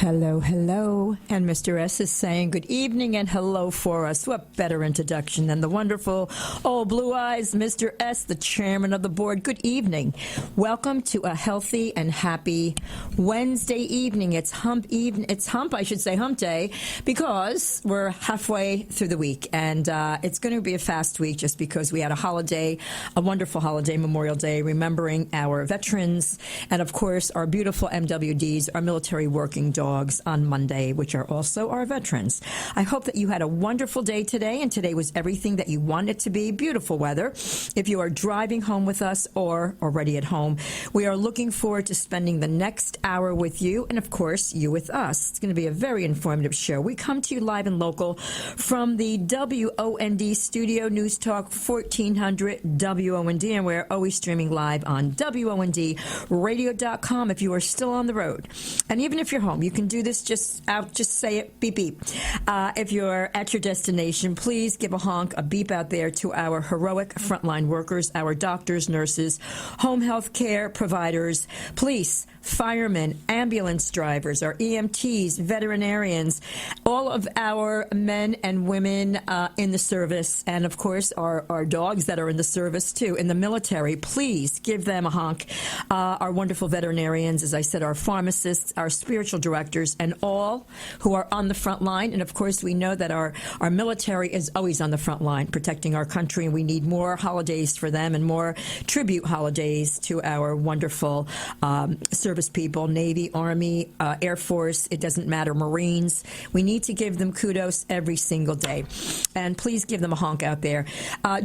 Hello, hello. And Mr. S is saying good evening and hello for us. What better introduction than the wonderful old blue eyes, Mr. S, the chairman of the board. Good evening. Welcome to a healthy and happy Wednesday evening. It's hump day, because we're halfway through the week. And it's going to be a fast week just because we had a holiday, a wonderful holiday, Memorial Day, remembering our veterans and, of course, our beautiful MWDs, our military working dogs on Monday, which are also our veterans. I hope that you had a wonderful day today, and today was everything that you wanted it to be. Beautiful weather. If you are driving home with us or already at home, we are looking forward to spending the next hour with you, and of course, you with us. It's going to be a very informative show. We come to you live and local from the WOND studio, News Talk 1400 WOND, and we're always streaming live on WONDradio.com if you are still on the road. And even if you're home, you can do this just say it, beep, beep. If you're at your destination, please give a honk, a beep out there to our heroic frontline workers, our doctors, nurses, home health care providers, police, firemen, ambulance drivers, our EMTs, veterinarians, all of our men and women in the service, and of course our dogs that are in the service too, in the military. Please give them a honk. Our wonderful veterinarians, as I said, our pharmacists, our spiritual directors, and all who are on the front line. And of course, we know that our military is always on the front line protecting our country, and we need more holidays for them and more tribute holidays to our wonderful service people, Navy, Army, Air Force, it doesn't matter, Marines. We need to give them kudos every single day. And please give them a honk out there.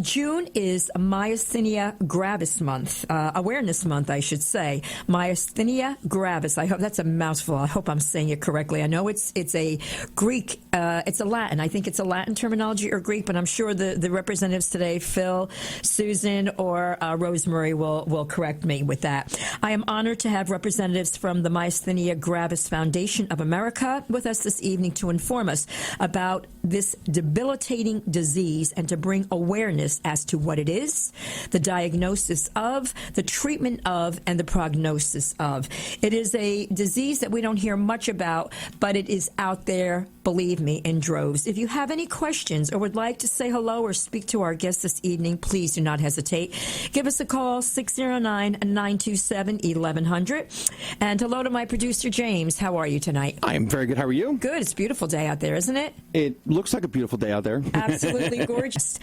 June is Myasthenia Gravis Month, Awareness Month, I should say. Myasthenia Gravis. I hope that's a mouthful. I hope I'm saying it correctly. I know it's a Greek, it's a Latin. I think it's a Latin terminology or Greek, but I'm sure the representatives today, Phil, Susan, or Rosemarie will correct me with that. I am honored to have representatives from the Myasthenia Gravis Foundation of America with us this evening to inform us about this debilitating disease and to bring awareness as to what it is, the diagnosis of, the treatment of, and the prognosis of. It is a disease that we don't hear much about, but it is out there, believe me, in droves. If you have any questions or would like to say hello or speak to our guest this evening, please do not hesitate. Give us a call, 609-927-1100. And hello to my producer, James. How are you tonight? I am very good. How are you? Good. It's a beautiful day out there, isn't it? It looks like a beautiful day out there. Absolutely gorgeous.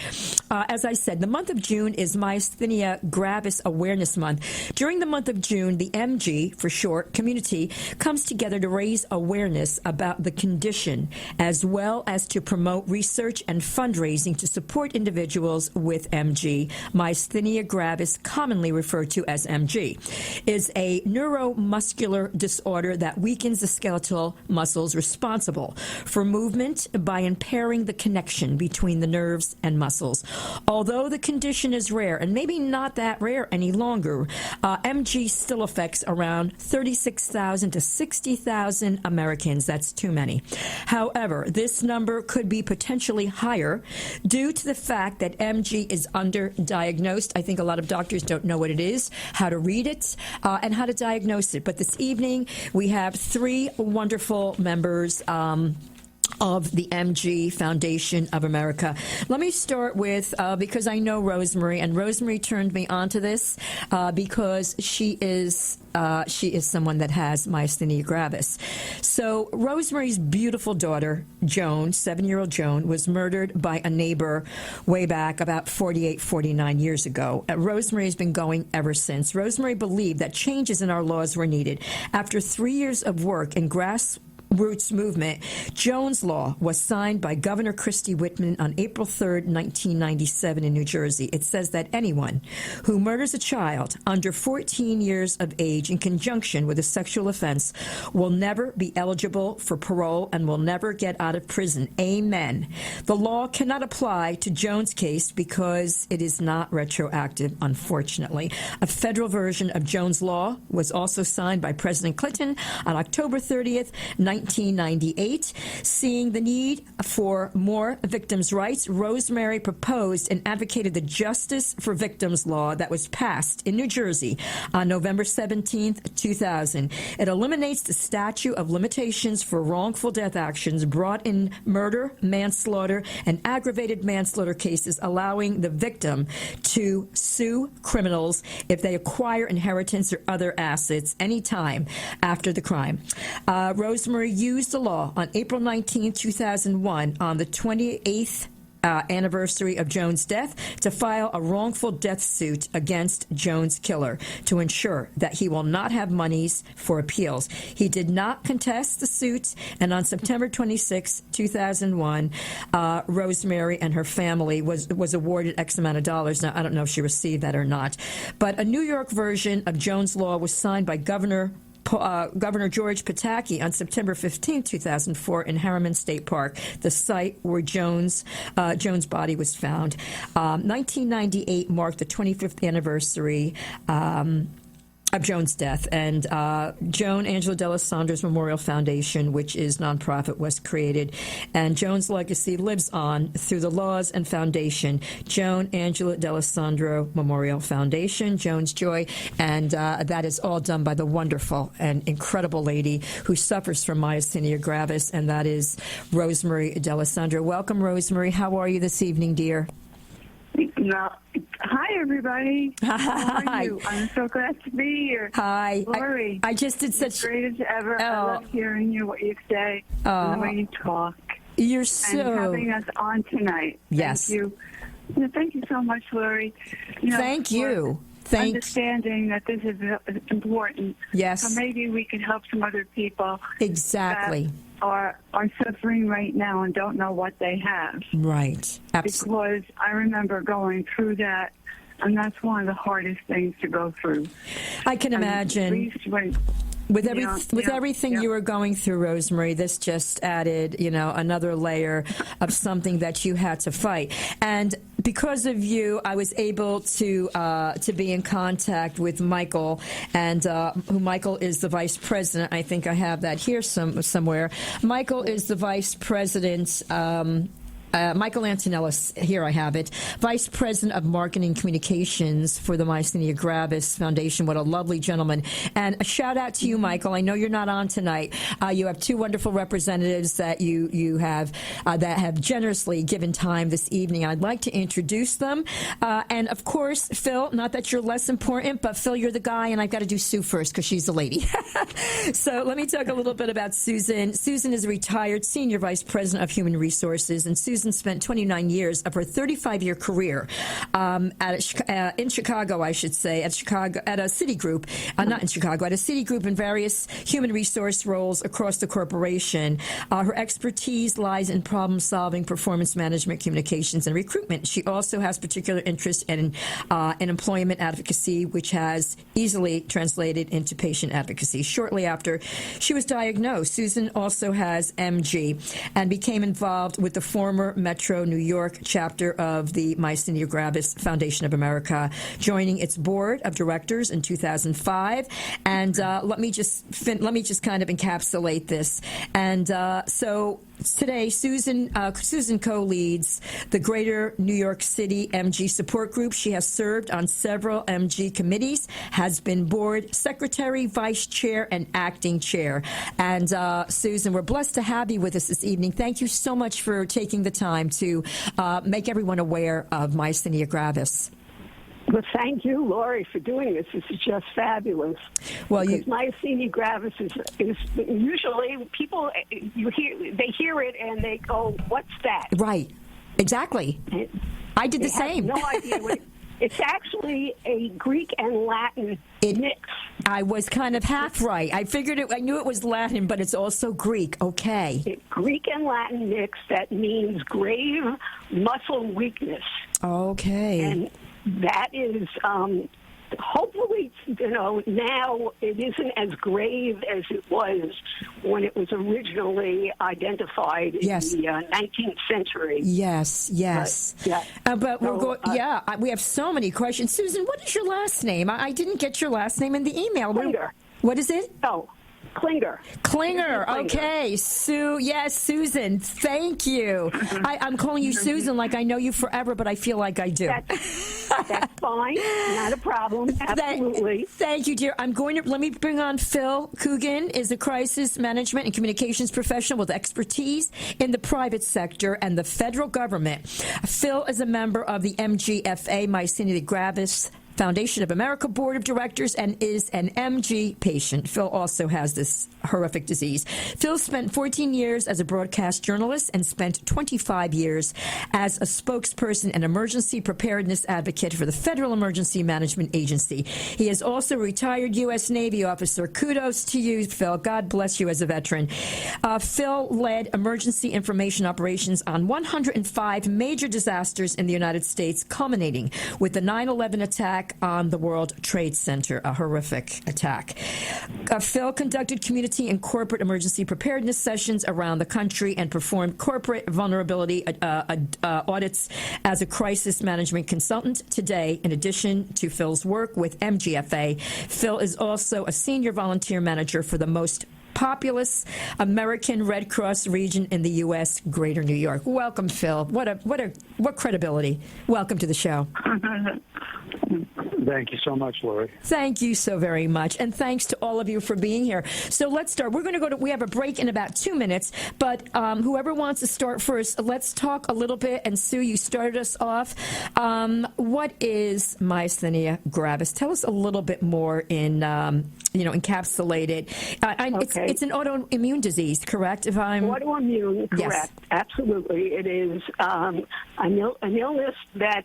As I said, the month of June is Myasthenia Gravis Awareness Month. During the month of June, the MG, for short, community, comes together to raise awareness about the condition, as well as to promote research and fundraising to support individuals with MG. Myasthenia gravis, commonly referred to as MG, is a neuromuscular disorder that weakens the skeletal muscles responsible for movement by impairing the connection between the nerves and muscles. Although the condition is rare, and maybe not that rare any longer, MG still affects around 36,000 to 60,000 Americans. That's too many. However, this number could be potentially higher due to the fact that MG is underdiagnosed. I think a lot of doctors don't know what it is, how to read it, and how to diagnose it. But this evening, we have three wonderful members of the MG Foundation of America. Let me start with, because I know Rosemarie, and Rosemarie turned me onto this because she is someone that has myasthenia gravis. So Rosemarie's beautiful daughter, Joan, 7-year-old Joan, was murdered by a neighbor way back about 49 years ago. Rosemarie has been going ever since. Rosemarie believed that changes in our laws were needed. After 3 years of work in grassroots movement, Jones Law was signed by Governor Christie Whitman on April 3rd, 1997 in New Jersey. It says that anyone who murders a child under 14 years of age in conjunction with a sexual offense will never be eligible for parole and will never get out of prison. Amen. The law cannot apply to Jones' case because it is not retroactive, unfortunately. A federal version of Jones Law was also signed by President Clinton on October 30th, 1998. Seeing the need for more victims' rights, Rosemarie proposed and advocated the Justice for Victims law that was passed in New Jersey on November 17th, 2000. It eliminates the statute of limitations for wrongful death actions brought in murder, manslaughter, and aggravated manslaughter cases, allowing the victim to sue criminals if they acquire inheritance or other assets anytime after the crime. Rosemarie used the law on April 19, 2001, on the 28th anniversary of Jones' death, to file a wrongful death suit against Jones' killer to ensure that he will not have monies for appeals. He did not contest the suit, and on September 26, 2001, Rosemarie and her family was awarded X amount of dollars. Now, I don't know if she received that or not, but a New York version of Jones' law was signed by Governor George Pataki on September 15, 2004, in Harriman State Park, the site where Jones' body was found. 1998 marked the 25th anniversary of Jones' death, and Joan Angela D'Alessandro's Memorial Foundation, which is nonprofit, was created, and Jones' legacy lives on through the laws and foundation. Joan Angela D'Alessandro Memorial Foundation, Jones Joy, and that is all done by the wonderful and incredible lady who suffers from myasthenia gravis, and that is Rosemarie D'Alessandro. Welcome, Rosemarie. How are you this evening, dear? No. Hi, everybody. How are you? I'm so glad to be here. Hi. Lorry. I just did such... Great as ever. I love hearing you, what you say, and the way you talk. You're so... And having us on tonight. Yes. Thank you. Thank you so much, Lorry. Thank you. Understanding that this is important. Yes. So maybe we can help some other people. Exactly. Are suffering right now and don't know what they have. Right. Because I remember going through that, and that's one of the hardest things to go through. I can imagine. At least when, with everything you were going through, Rosemarie, this just added, another layer of something that you had to fight. And because of you, I was able to be in contact with Michael, and who Michael is the vice president. I think I have that here somewhere. Michael is the vice president. Michael Antonellis, here I have it, Vice President of Marketing Communications for the Myasthenia Gravis Foundation. What a lovely gentleman. And a shout out to you, Michael. I know you're not on tonight. You have two wonderful representatives that you have that have generously given time this evening. I'd like to introduce them. And of course, Phil, not that you're less important, but Phil, you're the guy, and I've got to do Sue first because she's the lady. So let me talk a little bit about Susan. Susan is a retired Senior Vice President of Human Resources, and Susan spent 29 years of her 35-year career in Chicago, I should say, at a Citigroup, not in Chicago, at a Citigroup in various human resource roles across the corporation. Her expertise lies in problem-solving, performance management, communications, and recruitment. She also has particular interest in employment advocacy, which has easily translated into patient advocacy. Shortly after she was diagnosed, Susan also has MG and became involved with the former Metro New York chapter of the Myasthenia Gravis Foundation of America, joining its board of directors in 2005. And let me just kind of encapsulate this. And so today, Susan co-leads the Greater New York City MG Support Group. She has served on several MG committees, has been board secretary, vice chair, and acting chair. And Susan, we're blessed to have you with us this evening. Thank you so much for taking the time to make everyone aware of myasthenia gravis. Well, thank you, Lori, for doing this. This is just fabulous. Well, myasthenia gravis is usually people they hear it and they go, "What's that?" Right. Exactly. I did the same. No idea what it's actually a Greek and Latin mix. I was kind of half right. I figured I knew it was Latin, but it's also Greek. Okay. Greek and Latin mix that means grave muscle weakness. Okay. And that is, hopefully, now it isn't as grave as it was when it was originally identified in the 19th century. Yes. But we're going. We have so many questions. Susan, what is your last name? I didn't get your last name in the email. Winder. What is it? Oh, Klinger. Okay. Susan, thank you. I'm calling you Susan like I know you forever, but I feel like I do. That's fine. Not a problem. Absolutely. Thank you, dear. Let me bring on Phil Coogan, is a crisis management and communications professional with expertise in the private sector and the federal government. Phil is a member of the MGFA, Myasthenia Gravis Foundation of America Board of Directors, and is an MG patient. Phil also has this horrific disease. Phil spent 14 years as a broadcast journalist and spent 25 years as a spokesperson and emergency preparedness advocate for the Federal Emergency Management Agency. He is also a retired U.S. Navy officer. Kudos to you, Phil. God bless you as a veteran. Phil led emergency information operations on 105 major disasters in the United States, culminating with the 9/11 attack on the World Trade Center, a horrific attack. Phil conducted community and corporate emergency preparedness sessions around the country and performed corporate vulnerability audits as a crisis management consultant. Today, in addition to Phil's work with MGFA, Phil is also a senior volunteer manager for the most populous American Red Cross region in the U.S., Greater New York. Welcome, Phil. What credibility. Welcome to the show. Thank you so much, Lori. Thank you so very much, and thanks to all of you for being here. So let's start. We're going to we have a break in about 2 minutes, but whoever wants to start first, let's talk a little bit. And Sue, you started us off. What is myasthenia gravis? Tell us a little bit more in encapsulated. Okay. It's an autoimmune disease, correct? If I'm autoimmune, correct? Yes. Absolutely, it is an illness that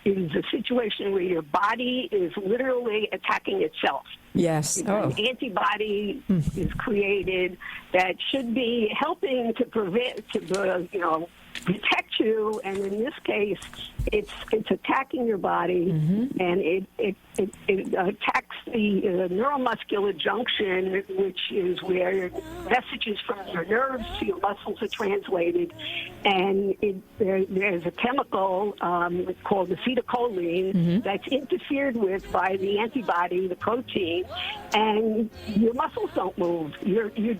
is a situation where your body is literally attacking itself. Yes. An antibody is created that should be helping to protect you, and in this case, it's attacking your body, and it attacks the neuromuscular junction, which is where messages from your nerves to your muscles are translated, and there's a chemical called acetylcholine that's interfered with by the antibody, the protein, and your muscles don't move. You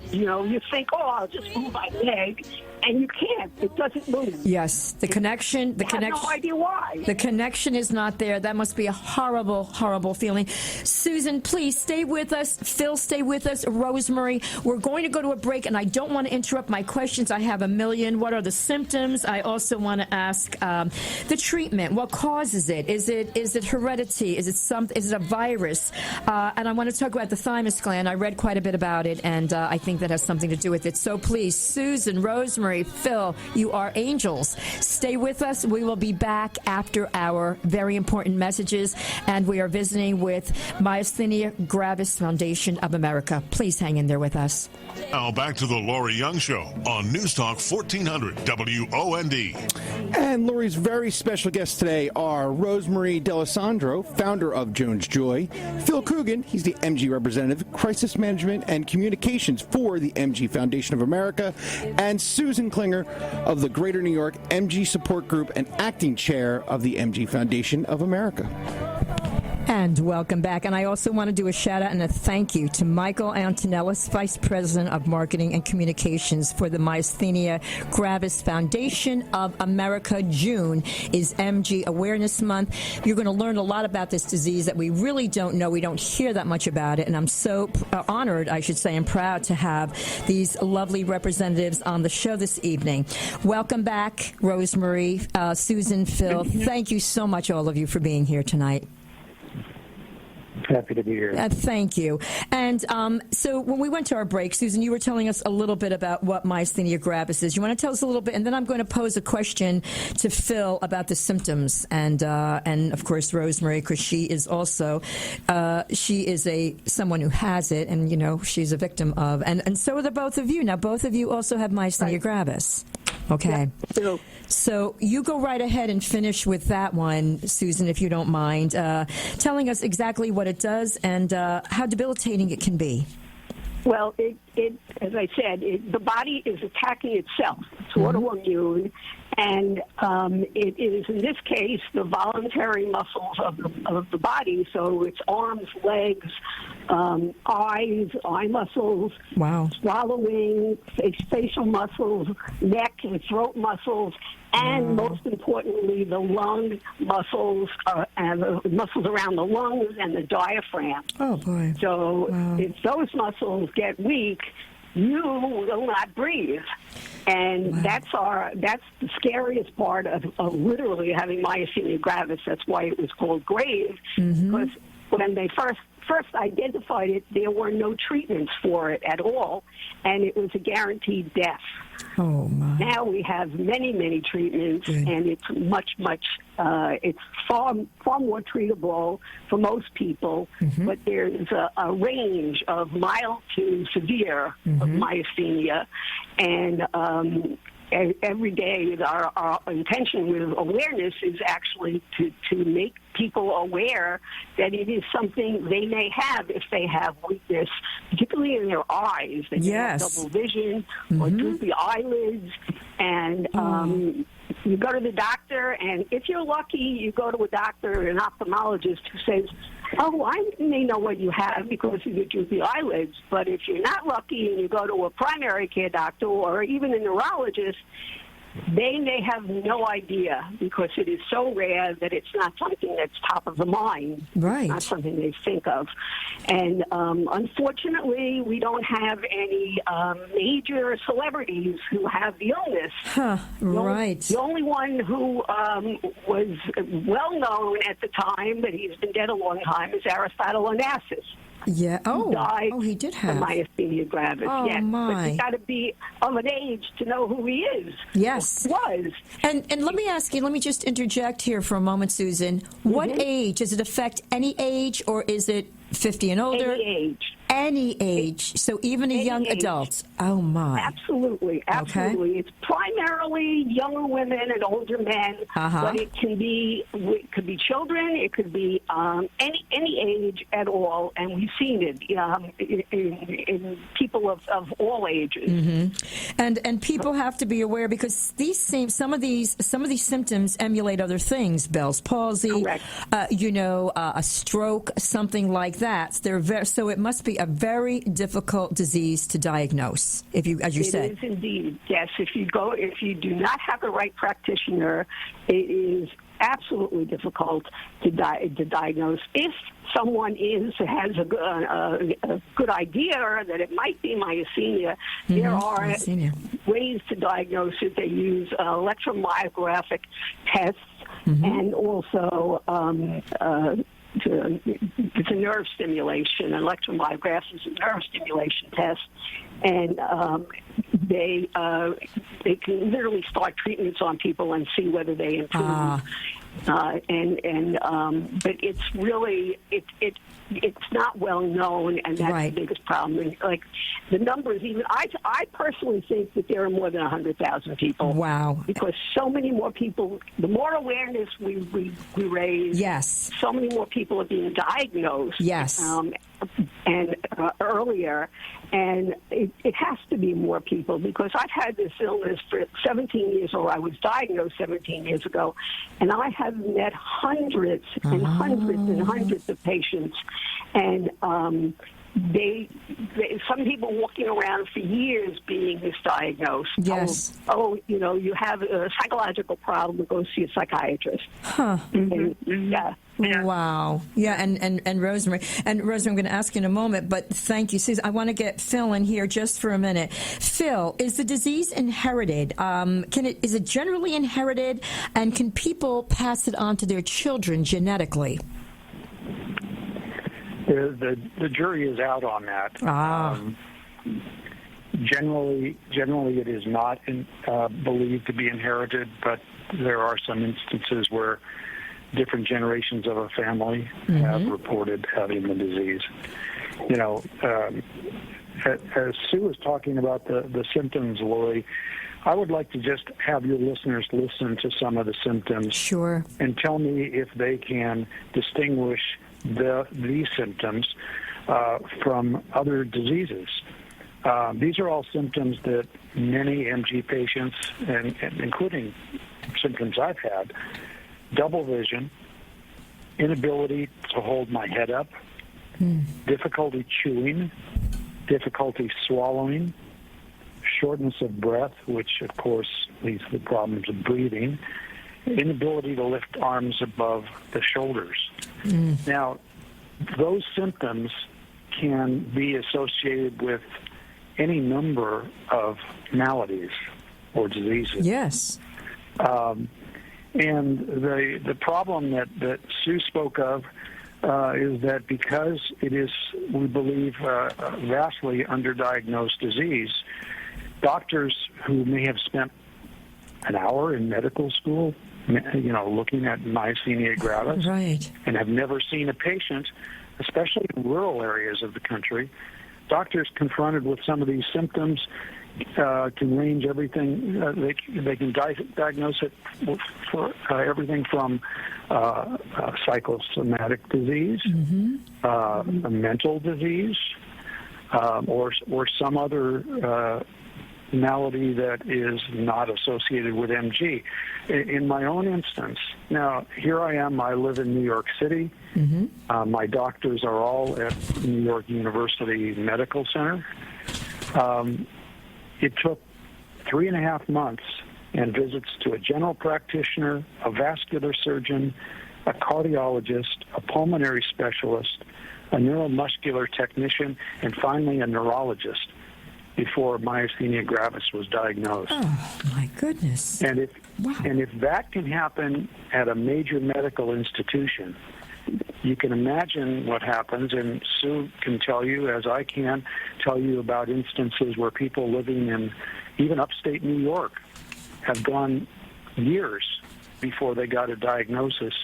think, I'll just move my leg. And you can't. It doesn't move. Yes, the connection. I have no idea why. The connection is not there. That must be a horrible, horrible feeling. Susan, please stay with us. Phil, stay with us. Rosemarie, we're going to go to a break, and I don't want to interrupt my questions. I have a million. What are the symptoms? I also want to ask the treatment. What causes it? Is it heredity? Is it a virus? And I want to talk about the thymus gland. I read quite a bit about it, and I think that has something to do with it. So please, Susan, Rosemarie, Phil, you are angels. Stay with us. We will be back after our very important messages, and we are visiting with Myasthenia Gravis Foundation of America. Please hang in there with us. Now back to the Lorry Young Show on News Talk 1400 WOND. And Lori's very special guests today are Rosemarie D'Alessandro, founder of Jones Joy, Phil Coogan, he's the MG representative, crisis management and communications for the MG Foundation of America, and Susan Klinger of the Greater New York MG Support Group and acting chair of the MG Foundation of America. And welcome back. And I also want to do a shout out and a thank you to Michael Antonellis, Vice President of Marketing and Communications for the Myasthenia Gravis Foundation of America. June is MG Awareness Month. You're going to learn a lot about this disease that we really don't know. We don't hear that much about it. And I'm so honored, I should say, and proud to have these lovely representatives on the show this evening. Welcome back, Rosemarie, Susan, Phil. Thank you so much, all of you, for being here tonight. Happy to be here. Thank you. And so when we went to our break, Susan, you were telling us a little bit about what myasthenia gravis is. You want to tell us a little bit, and then I'm going to pose a question to Phil about the symptoms, and of course Rosemarie, because she is also someone who has it, and she's a victim of, and so are the both of you. Now both of you also have myasthenia gravis. Okay. Yeah. So you go right ahead and finish with that one, Susan, if you don't mind, telling us exactly what it does and how debilitating it can be. Well, it as I said, the body is attacking itself. It's autoimmune, And it is, in this case, the voluntary muscles of the body. So it's arms, legs, eyes, eye muscles, swallowing, facial muscles, neck and throat muscles, and most importantly, the lung muscles and the muscles around the lungs and the diaphragm. Oh, boy. So if those muscles get weak, you will not breathe. And that's the scariest part of literally having myasthenia gravis. That's why it was called grave, because when they first identified it, there were no treatments for it at all, and it was a guaranteed death. Oh, my. Now we have many, many treatments, and it's it's far more treatable for most people, but there's a range of mild to severe of myasthenia, and every day our intention with awareness is actually to make people aware that it is something they may have if they have weakness, particularly in their eyes. They have double vision or droopy eyelids, and you go to the doctor, and if you're lucky, you go to a doctor, an ophthalmologist, who says, oh, I may know what you have because of your droopy eyelids. But if you're not lucky and you go to a primary care doctor or even a neurologist, they may have no idea because it is so rare that it's not something that's top of the mind. Right. It's not something they think of. And unfortunately, we don't have any major celebrities who have the illness. The only one who was well known at the time, but he's been dead a long time, is Aristotle Onassis. Yeah. Died he did have myasthenia gravis. Oh, yes. my. But you got to be of an age to know who he is. Yes. Was. And let me ask you, let me just interject here for a moment, Susan. What age? Does it affect any age, or is it 50 and older? Any age. Any age. So even a young adult. Oh, my. Absolutely. Absolutely. Okay. It's primarily younger women and older men, but it could be children. It could be any age at all, and we've seen it in people of all ages. And people have to be aware because some of these symptoms emulate other things. Bell's palsy, a stroke, something like that. So it must be a very difficult disease to diagnose, as you said. It is indeed, yes. If you do not have the right practitioner, it is absolutely difficult to diagnose. If someone has a good idea that it might be myasthenia, there are ways to diagnose it. They use electromyographic tests and also it's a nerve stimulation. Electromyograph is a nerve stimulation test, and they can literally start treatments on people and see whether they improve. But it's really it's not well known, and that's the biggest problem. And, like the numbers, even I personally think that there are more than 100,000 people. Wow! Because so many more people, the more awareness we raise, so many more people are being diagnosed. And earlier, and it has to be more people because I've had this illness for 17 years, or I was diagnosed 17 years ago, and I have met hundreds and hundreds and hundreds of patients, and some people walking around for years being misdiagnosed. Yes. You have a psychological problem, go see a psychiatrist. Wow. Yeah, and Rosemarie. And Rosemarie, I'm going to ask you in a moment, but thank you, Susan. I want to get Phil in here just for a minute. Phil, is the disease inherited? Is it generally inherited, and can people pass it on to their children genetically? The jury is out on that. Generally, it is not believed to be inherited, but there are some instances where different generations of a family have reported having the disease. As Sue was talking about the symptoms, Lori, I would like to just have your listeners listen to some of the symptoms. Sure. And tell me if they can distinguish these symptoms from other diseases. These are all symptoms that many MG patients, and including symptoms I've had, double vision, inability to hold my head up, difficulty chewing, difficulty swallowing, shortness of breath, which of course leads to problems of breathing, inability to lift arms above the shoulders. Now, those symptoms can be associated with any number of maladies or diseases. Yes. And the problem that Sue spoke of is that because it is, we believe, a vastly underdiagnosed disease, doctors who may have spent an hour in medical school, looking at myasthenia gravis, right, and have never seen a patient, especially in rural areas of the country, doctors confronted with some of these symptoms can range everything. They can diagnose it for everything from psychosomatic disease, a mental disease, or some other malady that is not associated with MG. In my own instance, now here I am, I live in New York City. My doctors are all at New York University Medical Center. It took 3.5 months and visits to a general practitioner, a vascular surgeon, a cardiologist, a pulmonary specialist, a neuromuscular technician, and finally a neurologist before myasthenia gravis was diagnosed. Oh, my goodness. And if that can happen at a major medical institution, you can imagine what happens, and Sue can tell you, as I can, tell you about instances where people living in even upstate New York have gone years before they got a diagnosis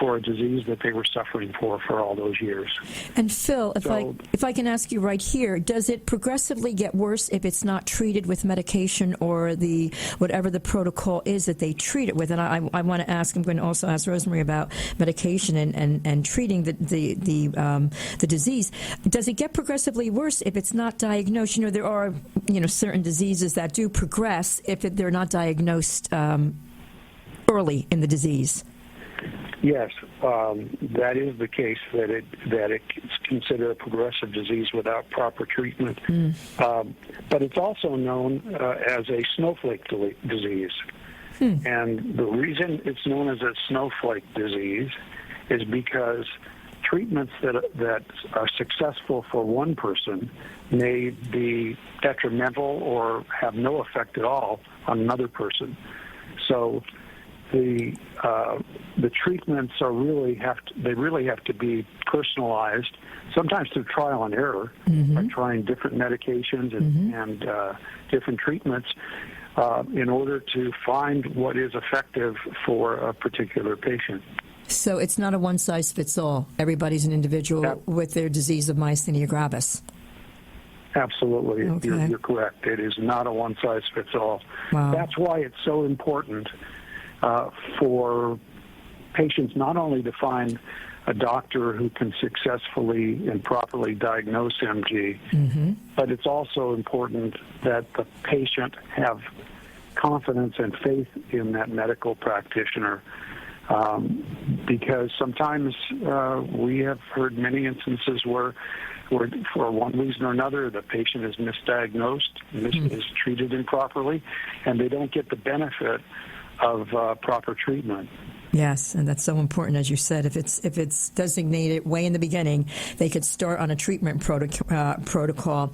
for a disease that they were suffering for all those years. And Phil, if I can ask you right here, does it progressively get worse if it's not treated with medication or the whatever the protocol is that they treat it with? And I want to ask, I'm going to also ask Rosemarie about medication and treating the disease. Does it get progressively worse if it's not diagnosed? There are certain diseases that do progress if they're not diagnosed early in the disease. Yes, that is the case, that it's considered a progressive disease without proper treatment. But it's also known as a snowflake disease. And the reason it's known as a snowflake disease is because treatments that are successful for one person may be detrimental or have no effect at all on another person. So the treatments really have to be personalized, sometimes through trial and error, by trying different medications and different treatments in order to find what is effective for a particular patient. So it's not a one-size-fits-all. Everybody's an individual with their disease of myasthenia gravis. Absolutely. Okay. You're correct. It is not a one-size-fits-all. Wow. That's why it's so important for patients not only to find a doctor who can successfully and properly diagnose MG, but it's also important that the patient have confidence and faith in that medical practitioner, because sometimes we have heard many instances where for one reason or another the patient is misdiagnosed, is treated improperly, and they don't get the benefit of proper treatment. Yes, and that's so important, as you said. If it's designated way in the beginning, they could start on a treatment protocol.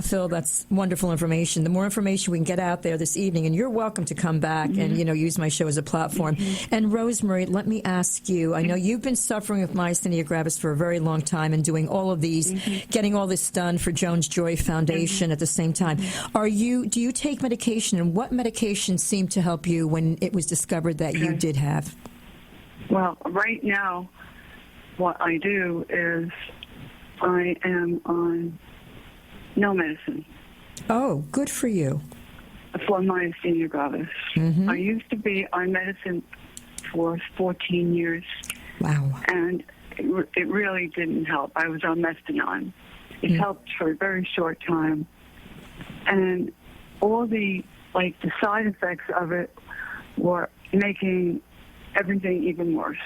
Phil, that's wonderful information. The more information we can get out there this evening, and you're welcome to come back and use my show as a platform. And Rosemarie, let me ask you. I know you've been suffering with myasthenia gravis for a very long time and doing all of these, getting all this done for Jones Joy Foundation at the same time. Do you take medication, and what medication seemed to help you when it was discovered that you did have? Well, right now, what I do is I am on no medicine. Oh, good for you. For myasthenia gravis. I used to be on medicine for 14 years. Wow. And it really didn't help. I was on Mestinon. It helped for a very short time. And all the side effects of it were making everything even worse.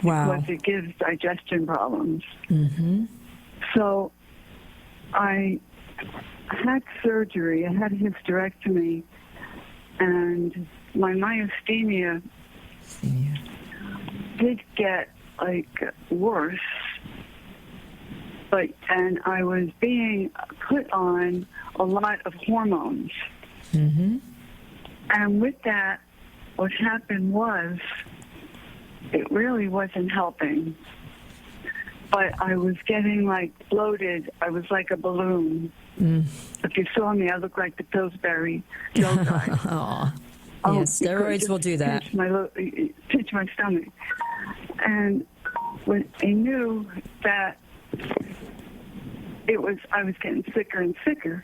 Wow. Because it gives digestion problems. Mm-hmm. So I had surgery. I had a hysterectomy, and my myasthenia did get worse. And I was being put on a lot of hormones. Mm-hmm. And with that, what happened was it really wasn't helping. But I was getting bloated. I was like a balloon. Mm. If you saw me, I looked like the Pillsbury Joe guy. Yes, steroids will do that. Pinch my stomach. And when I knew that I was getting sicker and sicker.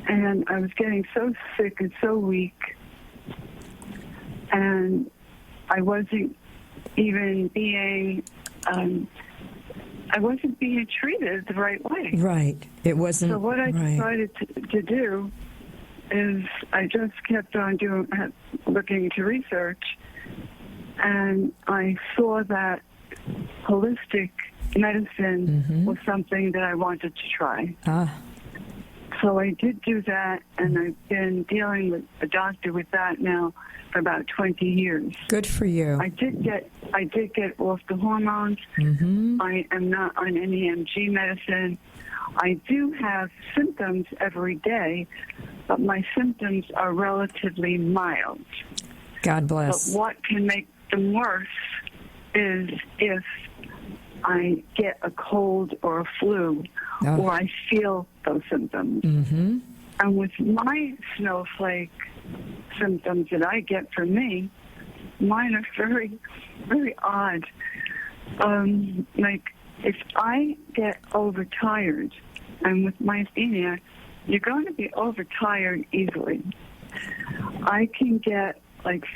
And I was getting so sick and so weak. And I wasn't even being treated the right way. Right. It wasn't. So what I decided to do is I just kept on looking into research, and I saw that holistic medicine was something that I wanted to try. So I did do that, and I've been dealing with a doctor with that now for about 20 years. Good for you. I did get off the hormones. Mm-hmm. I am not on any MG medicine. I do have symptoms every day, but my symptoms are relatively mild. God bless. But what can make them worse is if I get a cold or a flu, or I feel those symptoms. Mm-hmm. And with my snowflake symptoms that I get from me, mine are very, very odd. If I get overtired, and with myasthenia, you're going to be overtired easily. I can get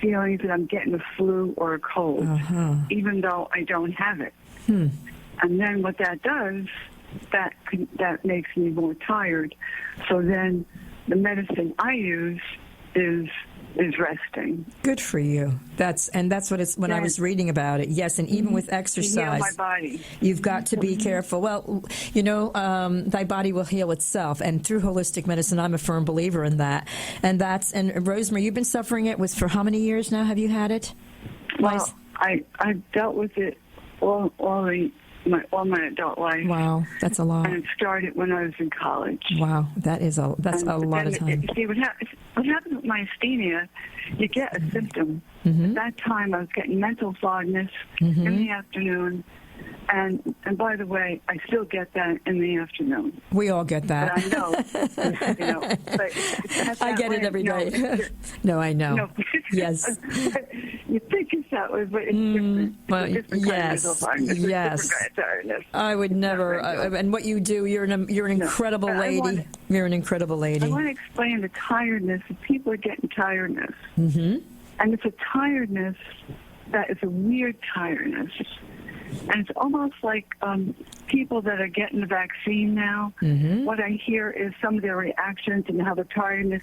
feelings that I'm getting a flu or a cold, even though I don't have it. And then what that does, that makes me more tired. So then the medicine I use is resting. Good for you. That's what it's when I was reading about it. Yes, and even with exercise, to heal my body. You've got to be careful. Well, thy body will heal itself, and through holistic medicine, I'm a firm believer in that. And Rosemarie, you've been suffering it for how many years now? Have you had it? Well, I've dealt with it all my adult life. Wow, that's a lot. And it started when I was in college. Wow, that's a lot of time. See, what happens with myasthenia, you get a symptom. At that time, I was getting mental fogness in the afternoon. And by the way, I still get that in the afternoon. We all get that. But I know. But I get it every day. No, I know. No. Yes. You think it's that way, but it's different. Well, it's different yes. kind of Yes. Different kind of tiredness. I would never. And what you do, you're an incredible lady. You're an incredible lady. I want to explain the tiredness. People are getting tiredness. Mm-hmm. And it's a tiredness that is a weird tiredness. And it's almost like people that are getting the vaccine now. Mm-hmm. What I hear is some of their reactions and how the kind of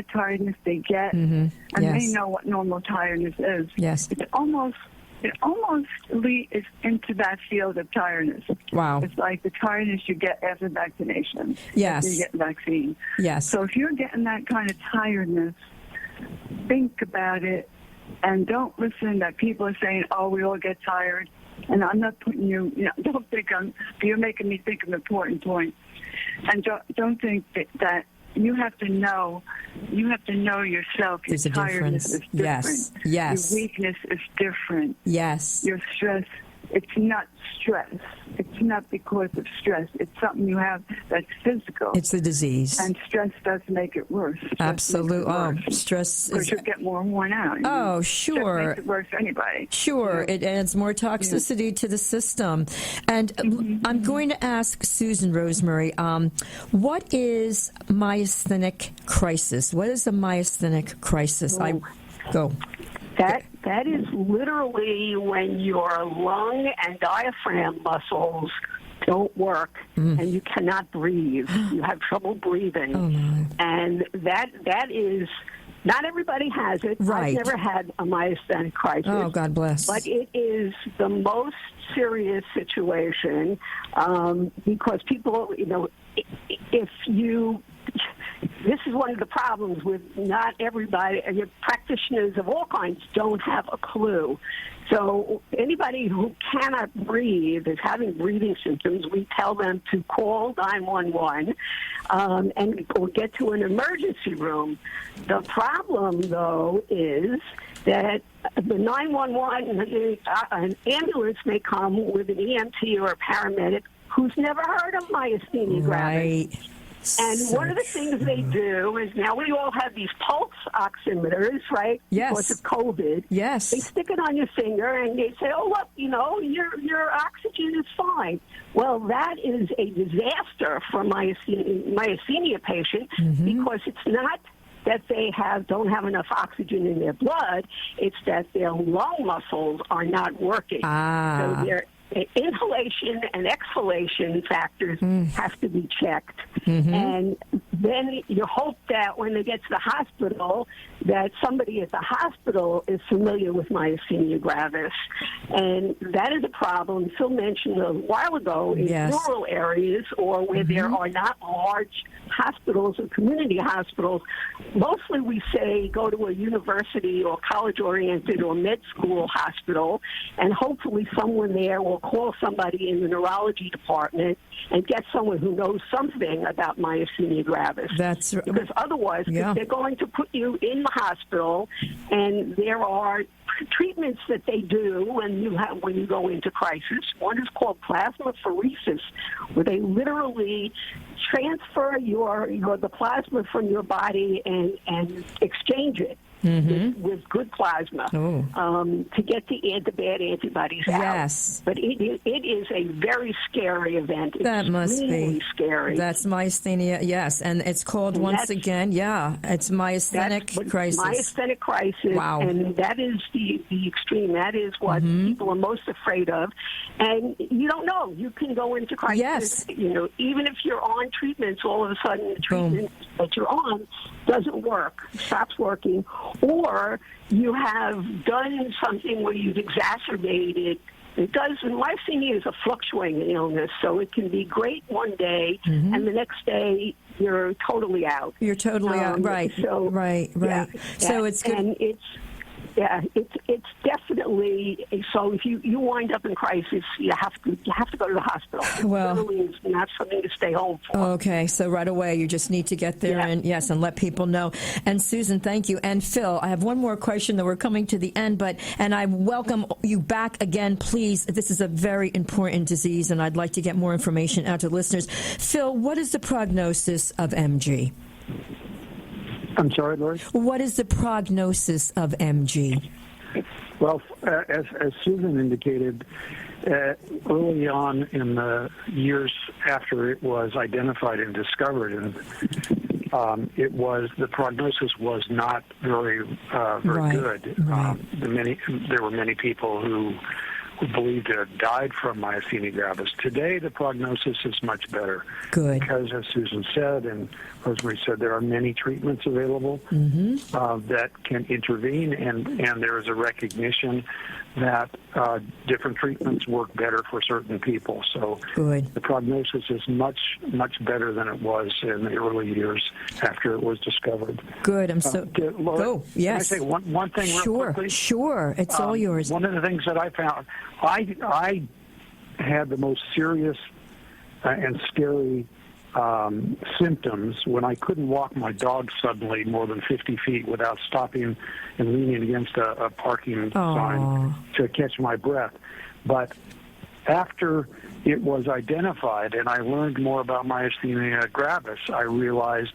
tiredness they get, and they know what normal tiredness is. Yes, it almost is into that field of tiredness. Wow, it's like the tiredness you get after vaccination. Yes, after you get the vaccine. Yes. So if you're getting that kind of tiredness, think about it. And don't listen that people are saying, "Oh, we all get tired." And I'm not putting you. Don't think you're making me think of an important point. And don't think that you have to know. You have to know yourself. Your There's a tiredness difference. is different. Yes. Your weakness is different. Yes. Your stress. It's not stress. It's not because of stress. It's something you have that's physical. It's the disease. And stress does make it worse. Absolutely. Stress because you get more worn out. Oh, sure. Stress makes it worse for anybody. Sure. It adds more toxicity to the system. And I'm going to ask Susan Rosemarie, what is myasthenic crisis? What is a myasthenic crisis? Go. That is literally when your lung and diaphragm muscles don't work and you cannot breathe. You have trouble breathing. Oh, no. And that is Not everybody has it. Right. I've never had a myasthenic crisis. Oh, God bless. But it is the most serious situation because people, if you... This is one of the problems with not everybody, practitioners of all kinds don't have a clue. So anybody who cannot breathe, is having breathing symptoms, we tell them to call 911 or get to an emergency room. The problem, though, is that the 911, an ambulance may come with an EMT or a paramedic who's never heard of myasthenia gravis. Right. And one of the things they do is now we all have these pulse oximeters, right? Yes. Because of COVID. Yes. They stick it on your finger and they say, oh, look, your oxygen is fine. Well, that is a disaster for myasthenia patient because it's not that they don't have enough oxygen in their blood. It's that their lung muscles are not working. So their inhalation and exhalation factors have to be checked. And then you hope that when they get to the hospital, that somebody at the hospital is familiar with myasthenia gravis. And that is a problem Phil mentioned a while ago in rural areas or where there are not large hospitals or community hospitals. Mostly we say go to a university or college-oriented or med school hospital, and hopefully someone there will call somebody in the neurology department and get someone who knows something about myasthenia gravis. That's right. Because otherwise, if they're going to put you in the hospital, and there are treatments that they do when you go into crisis. One is called plasmapheresis, where they literally transfer the plasma from your body and exchange it with good plasma to get the bad antibodies out. Yes. But it is a very scary event. That must be scary. That's myasthenia, yes. And it's called, once again, it's myasthenic crisis. Myasthenic crisis. Wow. And that is the extreme. That is what people are most afraid of. And you don't know. You can go into crisis. Yes. Even if you're on treatments, all of a sudden the treatment that you're on doesn't work, stops working, or you have done something where you've exacerbated. It does, and myasthenia is a fluctuating illness, so it can be great one day, and the next day you're totally out. You're totally out, right? So, right. So it's good. And it's definitely so. If you wind up in crisis, you have to go to the hospital. Well, it really is not something to stay home for. Okay, so right away you just need to get there and let people know. And Susan, thank you. And Phil, I have one more question that we're coming to the end, and I welcome you back again, please. This is a very important disease, and I'd like to get more information out to listeners. Phil, what is the prognosis of MG? I'm sorry, Lori? What is the prognosis of MG? Well, as Susan indicated, early on in the years after it was identified and discovered, and the prognosis was not very good. There were many people who believed to have died from myasthenia gravis. Today, the prognosis is much better. Good. Because, as Susan said and Rosemarie said, there are many treatments available that can intervene, and there is a recognition that different treatments work better for certain people. So the prognosis is much, much better than it was in the early years after it was discovered. Good. I'm so... Laura, yes. Can I say one thing real quickly? Sure. It's all yours. One of the things that I found, I had the most serious and scary symptoms when I couldn't walk my dog suddenly more than 50 feet without stopping and leaning against a parking sign to catch my breath. But after it was identified and I learned more about myasthenia gravis, I realized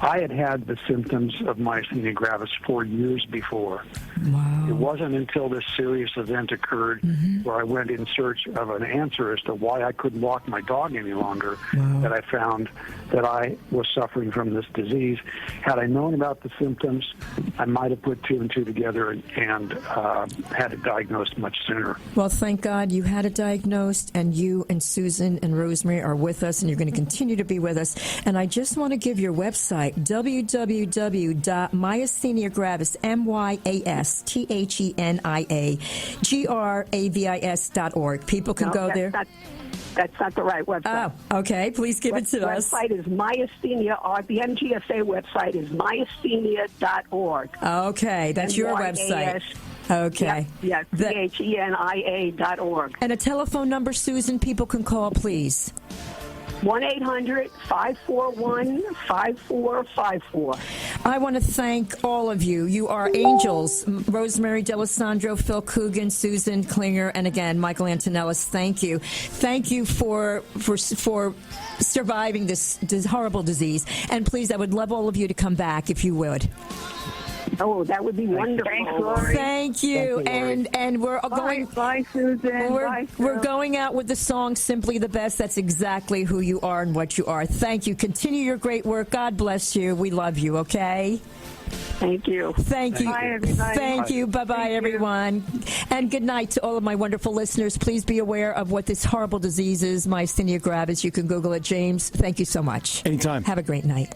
I had had the symptoms of myasthenia gravis for years before. Wow. It wasn't until this serious event occurred where I went in search of an answer as to why I couldn't walk my dog any longer that I found that I was suffering from this disease. Had I known about the symptoms, I might have put two and two together and had it diagnosed much sooner. Well, thank God you had it diagnosed, and you and Susan and Rosemarie are with us, and you're going to continue to be with us. And I just want to give your website, www.myasthenia gravis, myastheniagravis.org. People can go there. That's not the right website. Oh, okay. Please give it to us. The website is myasthenia, or the MGFA website is myasthenia.org. Okay, that's your website. Okay. Yes, PHENIA.org. And a telephone number, Susan, people can call, please. 1-800-541-5454. I want to thank all of you. You are angels. Rosemarie D'Alessandro, Phil Coogan, Susan Klinger, and again, Michael Antonellis, thank you. Thank you for surviving this horrible disease. And please, I would love all of you to come back if you would. Oh, that would be wonderful. Thanks, Lori. Thank you. And we're going. Bye, Susan. We're going out with the song "Simply the Best." That's exactly who you are and what you are. Thank you. Continue your great work. God bless you. We love you. Okay. Thank you. Thank you. Bye, everybody. Thank you. Bye-bye, everyone. And good night to all of my wonderful listeners. Please be aware of what this horrible disease is, myasthenia gravis. You can Google it. James, thank you so much. Anytime. Have a great night.